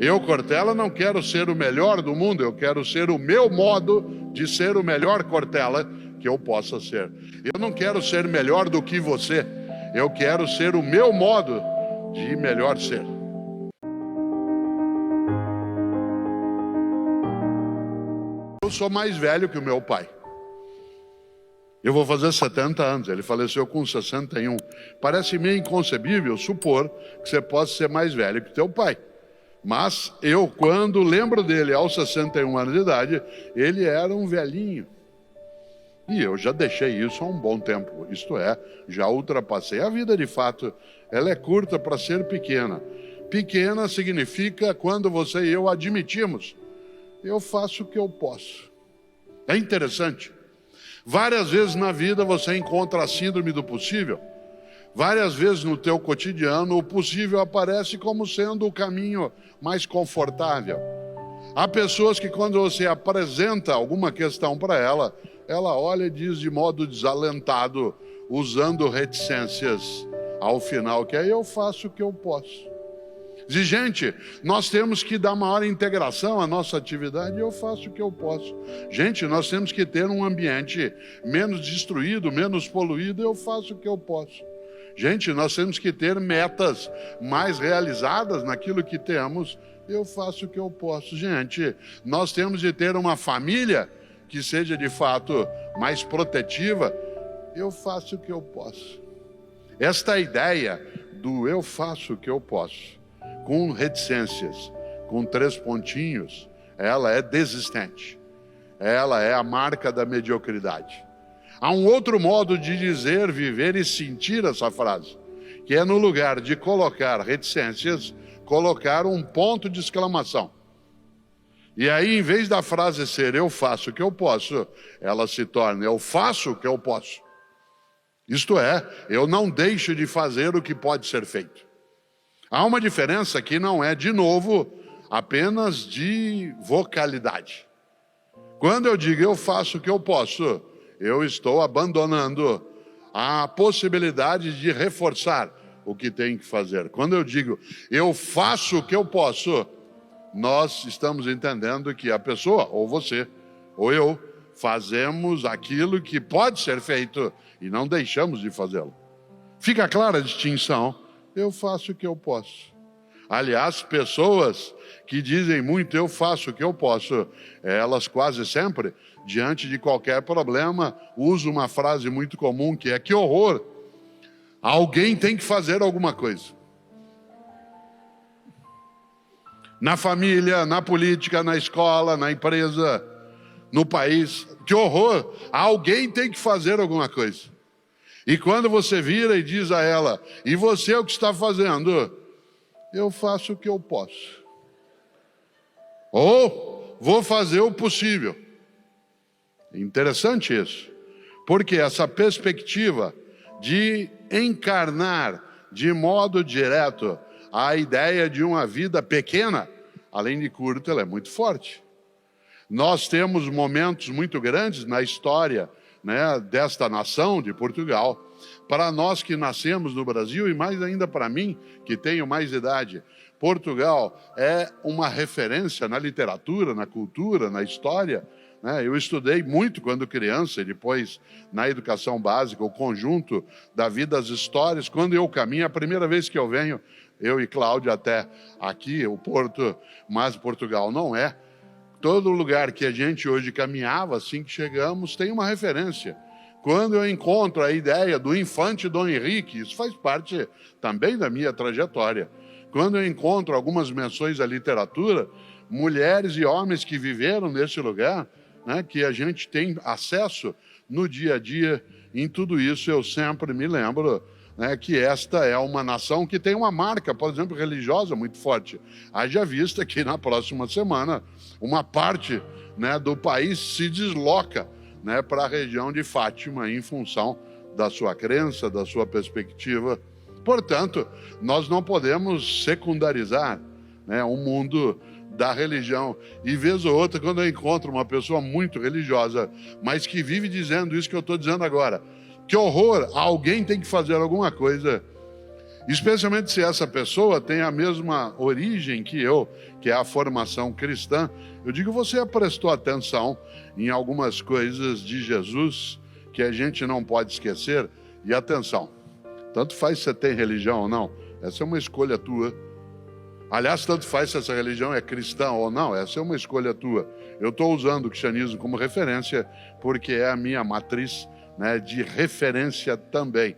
Eu, Cortella, não quero ser o melhor do mundo, eu quero ser o meu modo de ser o melhor Cortella que eu possa ser. Eu não quero ser melhor do que você, eu quero ser o meu modo de melhor ser. Eu sou mais velho que o meu pai. Eu vou fazer 70 anos, ele faleceu com 61. Parece meio inconcebível supor que você possa ser mais velho que teu pai. Mas eu, quando lembro dele aos 61 anos de idade, ele era um velhinho. E eu já deixei isso há um bom tempo. Isto é, já ultrapassei. A vida, de fato, ela é curta para ser pequena. Pequena significa quando você e eu admitimos: eu faço o que eu posso. É interessante. Várias vezes na vida você encontra a síndrome do possível. Várias vezes no teu cotidiano o possível aparece como sendo o caminho mais confortável. Há pessoas que quando você apresenta alguma questão para ela, ela olha e diz de modo desalentado, usando reticências ao final, que aí eu faço o que eu posso. Diz, gente, nós temos que dar maior integração à nossa atividade e eu faço o que eu posso. Gente, nós temos que ter um ambiente menos destruído, menos poluído, eu faço o que eu posso. Gente, nós temos que ter metas mais realizadas naquilo que temos, eu faço o que eu posso. Gente, nós temos de ter uma família que seja de fato mais protetiva, eu faço o que eu posso. Esta ideia do eu faço o que eu posso, com reticências, com 3 pontinhos, ela é desistente. Ela é a marca da mediocridade. Há um outro modo de dizer, viver e sentir essa frase, que é no lugar de colocar reticências, colocar um ponto de exclamação. E aí, em vez da frase ser eu faço o que eu posso, ela se torna eu faço o que eu posso. Isto é, eu não deixo de fazer o que pode ser feito. Há uma diferença que não é, de novo, apenas de vocalidade. Quando eu digo eu faço o que eu posso, eu estou abandonando a possibilidade de reforçar o que tem que fazer. Quando eu digo eu faço o que eu posso, nós estamos entendendo que a pessoa, ou você, ou eu, fazemos aquilo que pode ser feito e não deixamos de fazê-lo. Fica clara a distinção? Eu faço o que eu posso. Aliás, pessoas que dizem muito eu faço o que eu posso, elas quase sempre, diante de qualquer problema, usam uma frase muito comum que é: que horror, alguém tem que fazer alguma coisa. Na família, na política, na escola, na empresa, no país, que horror, alguém tem que fazer alguma coisa. E quando você vira e diz a ela: e você o que está fazendo? Eu faço o que eu posso. Ou vou fazer o possível. Interessante isso, porque essa perspectiva de encarnar de modo direto a ideia de uma vida pequena, além de curta, ela é muito forte. Nós temos momentos muito grandes na história, desta nação de Portugal. Para nós que nascemos no Brasil, e mais ainda para mim, que tenho mais idade, Portugal é uma referência na literatura, na cultura, na história. Eu estudei muito quando criança e depois na educação básica, o conjunto da vida, as histórias. Quando eu caminho, a primeira vez que eu venho, eu e Cláudia até aqui, o Porto, mas Portugal não é. Todo lugar que a gente hoje caminhava, assim que chegamos, tem uma referência. Quando eu encontro a ideia do infante Dom Henrique, isso faz parte também da minha trajetória. Quando eu encontro algumas menções à literatura, mulheres e homens que viveram nesse lugar, que a gente tem acesso no dia a dia, em tudo isso eu sempre me lembro que esta é uma nação que tem uma marca, por exemplo, religiosa muito forte. Haja vista que na próxima semana uma parte do país se desloca para a região de Fátima em função da sua crença, da sua perspectiva. Portanto, nós não podemos secundarizar o mundo da religião. E vez ou outra, quando eu encontro uma pessoa muito religiosa, mas que vive dizendo isso que eu estou dizendo agora, que horror, alguém tem que fazer alguma coisa, Especialmente se essa pessoa tem a mesma origem que eu, que é a formação cristã. Eu digo, você prestou atenção em algumas coisas de Jesus que a gente não pode esquecer? E atenção, tanto faz se você tem religião ou não, essa é uma escolha tua. Aliás, tanto faz se essa religião é cristã ou não, essa é uma escolha tua. Eu estou usando o cristianismo como referência porque é a minha matriz, né, de referência também.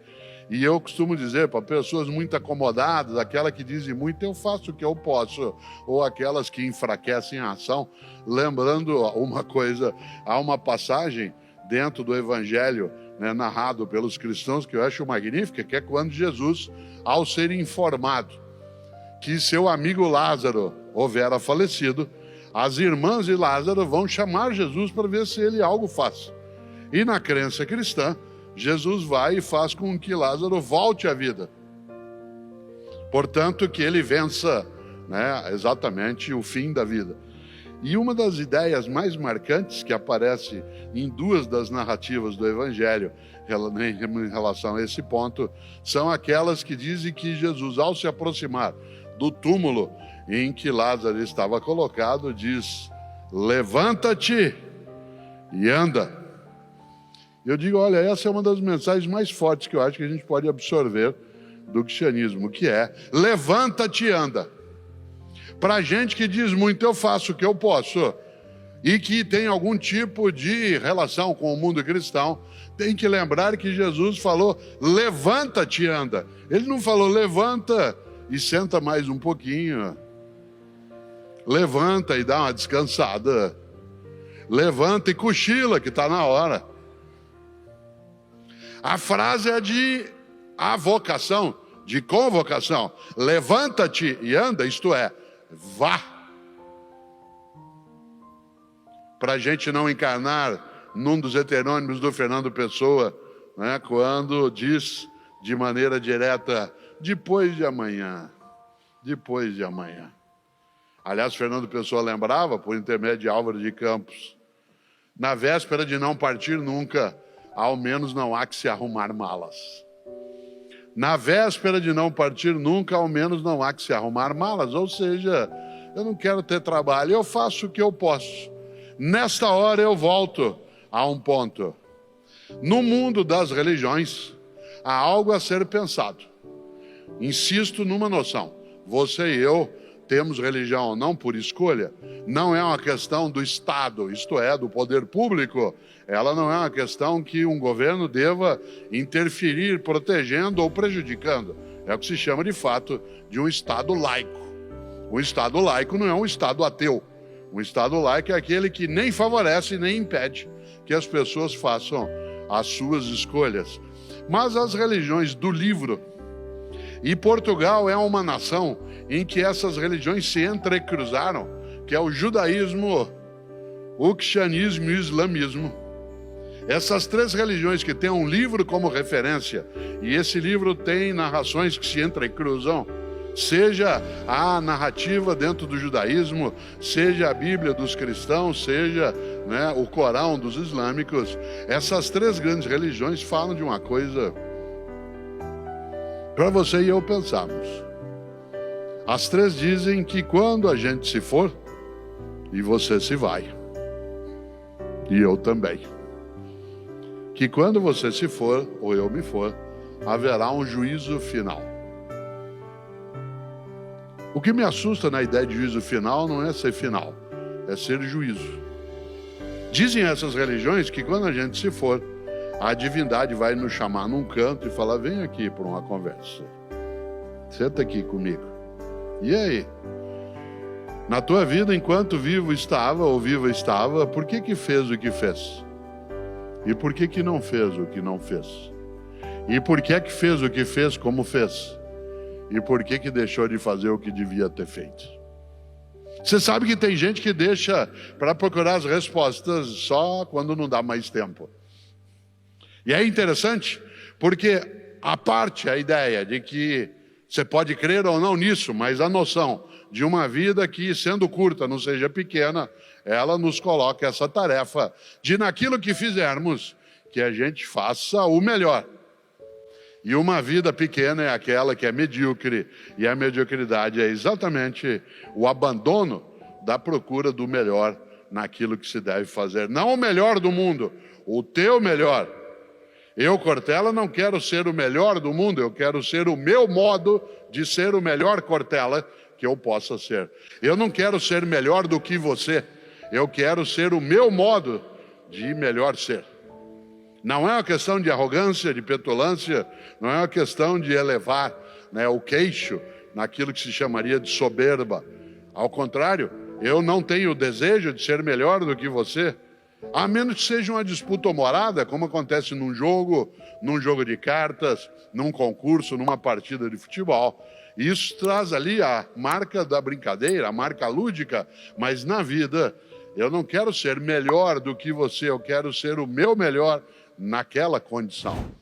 E eu costumo dizer para pessoas muito acomodadas, aquela que dizem muito, eu faço o que eu posso, ou aquelas que enfraquecem a ação, lembrando uma coisa, há uma passagem dentro do Evangelho, né, narrado pelos cristãos, que eu acho magnífica, que é quando Jesus, ao ser informado que seu amigo Lázaro houvera falecido, as irmãs de Lázaro vão chamar Jesus para ver se ele algo faz. E na crença cristã, Jesus vai e faz com que Lázaro volte à vida. Portanto, que ele vença, né, exatamente o fim da vida. E uma das ideias mais marcantes que aparece em duas das narrativas do Evangelho em relação a esse ponto, são aquelas que dizem que Jesus, ao se aproximar do túmulo em que Lázaro estava colocado, diz, levanta-te e anda. Eu digo, olha, essa é uma das mensagens mais fortes que eu acho que a gente pode absorver do cristianismo, que é, levanta-te e anda. Para gente que diz muito, eu faço o que eu posso, e que tem algum tipo de relação com o mundo cristão, tem que lembrar que Jesus falou, levanta-te e anda. Ele não falou, levanta e senta mais um pouquinho. Levanta e dá uma descansada. Levanta e cochila, que está na hora. A frase é de avocação, de convocação. Levanta-te e anda, isto é, vá. Para a gente não encarnar num dos heterônimos do Fernando Pessoa, né, quando diz de maneira direta, depois de amanhã, depois de amanhã. Aliás, Fernando Pessoa lembrava, por intermédio de Álvaro de Campos, na véspera de não partir nunca, ao menos não há que se arrumar malas. Na véspera de não partir nunca, ao menos não há que se arrumar malas. Ou seja, eu não quero ter trabalho, eu faço o que eu posso. Nesta hora eu volto a um ponto. No mundo das religiões, há algo a ser pensado. Insisto numa noção. Você e eu temos religião ou não por escolha. Não é uma questão do Estado, isto é, do poder público. Ela não é uma questão que um governo deva interferir, protegendo ou prejudicando. É o que se chama, de fato, de um Estado laico. Um Estado laico não é um Estado ateu. Um Estado laico é aquele que nem favorece nem impede que as pessoas façam as suas escolhas. Mas as religiões do livro, e Portugal é uma nação em que essas religiões se entrecruzaram, que é o judaísmo, o cristianismo e o islamismo. Essas três religiões que têm um livro como referência, e esse livro tem narrações que se entrecruzam, seja a narrativa dentro do judaísmo, seja a Bíblia dos cristãos, seja, né, o Corão dos islâmicos, essas três grandes religiões falam de uma coisa para você e eu pensarmos. As três dizem que quando a gente se for, e você se vai, e eu também, que quando você se for, ou eu me for, haverá um juízo final. O que me assusta na ideia de juízo final não é ser final, é ser juízo. Dizem essas religiões que quando a gente se for, a divindade vai nos chamar num canto e falar, vem aqui para uma conversa. Senta aqui comigo. E aí? Na tua vida, enquanto vivo estava ou viva estava, por que fez o que fez? E por que não fez o que não fez? E por que fez o que fez como fez? E por que deixou de fazer o que devia ter feito? Você sabe que tem gente que deixa para procurar as respostas só quando não dá mais tempo. E é interessante, porque a ideia de que você pode crer ou não nisso, mas a noção de uma vida que, sendo curta, não seja pequena, ela nos coloca essa tarefa de, naquilo que fizermos, que a gente faça o melhor. E uma vida pequena é aquela que é medíocre, e a mediocridade é exatamente o abandono da procura do melhor naquilo que se deve fazer. Não o melhor do mundo, o teu melhor. Eu, Cortella, não quero ser o melhor do mundo, eu quero ser o meu modo de ser o melhor Cortella que eu possa ser. Eu não quero ser melhor do que você, eu quero ser o meu modo de melhor ser. Não é uma questão de arrogância, de petulância, não é uma questão de elevar, né, o queixo naquilo que se chamaria de soberba. Ao contrário, eu não tenho o desejo de ser melhor do que você, a menos que seja uma disputa humorada, como acontece num jogo de cartas, num concurso, numa partida de futebol. Isso traz ali a marca da brincadeira, a marca lúdica, mas na vida eu não quero ser melhor do que você, eu quero ser o meu melhor naquela condição.